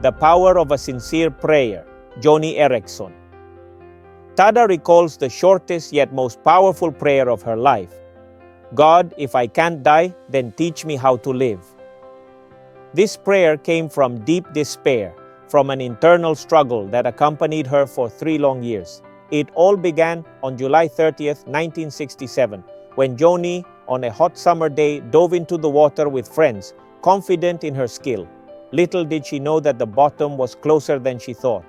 The Power of a Sincere Prayer, Joni Eareckson. Tada recalls the shortest yet most powerful prayer of her life. God, if I can't die, then teach me how to live. This prayer came from deep despair, from an internal struggle that accompanied her for 3 long years. It all began on July 30th, 1967, when Joni, on a hot summer day, dove into the water with friends, confident in her skill. Little did she know that the bottom was closer than she thought.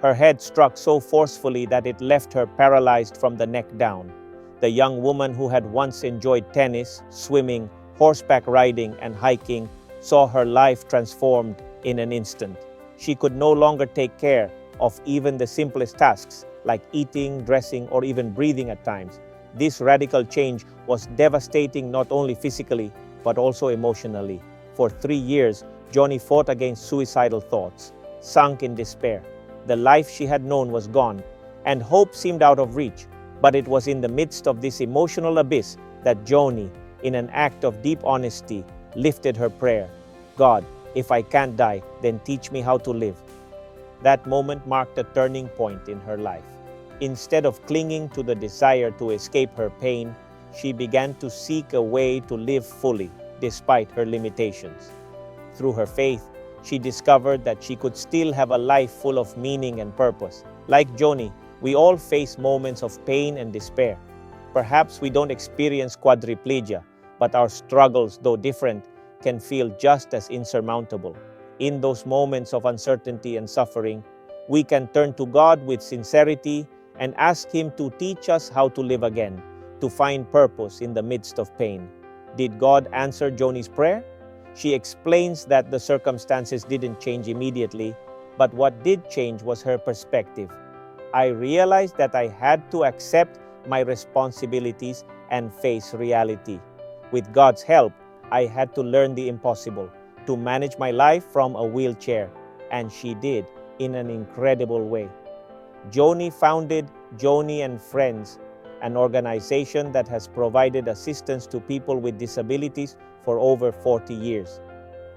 Her head struck so forcefully that it left her paralyzed from the neck down. The young woman who had once enjoyed tennis, swimming, horseback riding, and hiking saw her life transformed in an instant. She could no longer take care of even the simplest tasks, like eating, dressing, or even breathing at times. This radical change was devastating not only physically, but also emotionally. For 3 years, Joni fought against suicidal thoughts, sunk in despair. The life she had known was gone, and hope seemed out of reach. But it was in the midst of this emotional abyss that Joni, in an act of deep honesty, lifted her prayer. God, if I can't die, then teach me how to live. That moment marked a turning point in her life. Instead of clinging to the desire to escape her pain, she began to seek a way to live fully, despite her limitations. Through her faith, she discovered that she could still have a life full of meaning and purpose. Like Joni, we all face moments of pain and despair. Perhaps we don't experience quadriplegia, but our struggles, though different, can feel just as insurmountable. In those moments of uncertainty and suffering, we can turn to God with sincerity and ask Him to teach us how to live again, to find purpose in the midst of pain. Did God answer Joni's prayer? She explains that the circumstances didn't change immediately, but what did change was her perspective. I realized that I had to accept my responsibilities and face reality. With God's help, I had to learn the impossible, to manage my life from a wheelchair, and she did in an incredible way. Joni founded Joni and Friends, an organization that has provided assistance to people with disabilities for over 40 years.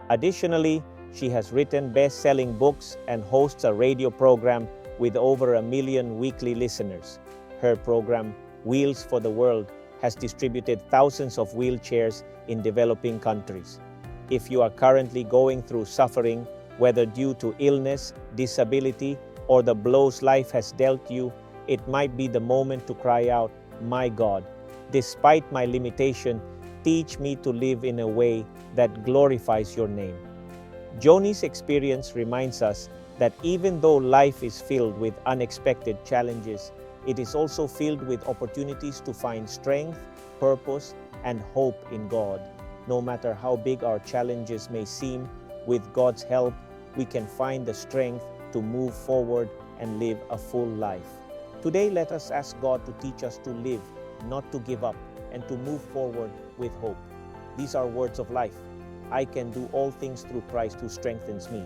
Additionally, she has written best-selling books and hosts a radio program with over 1 million weekly listeners. Her program, Wheels for the World, has distributed thousands of wheelchairs in developing countries. If you are currently going through suffering, whether due to illness, disability, or the blows life has dealt you, it might be the moment to cry out, "My God, despite my limitation, teach me to live in a way that glorifies your name." Joni's experience reminds us that even though life is filled with unexpected challenges, it is also filled with opportunities to find strength, purpose, and hope in God. No matter how big our challenges may seem, with God's help, we can find the strength to move forward and live a full life. Today, let us ask God to teach us to live, not to give up, and to move forward with hope. These are words of life. I can do all things through Christ who strengthens me.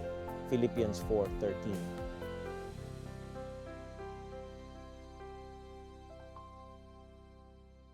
Philippians 4:13.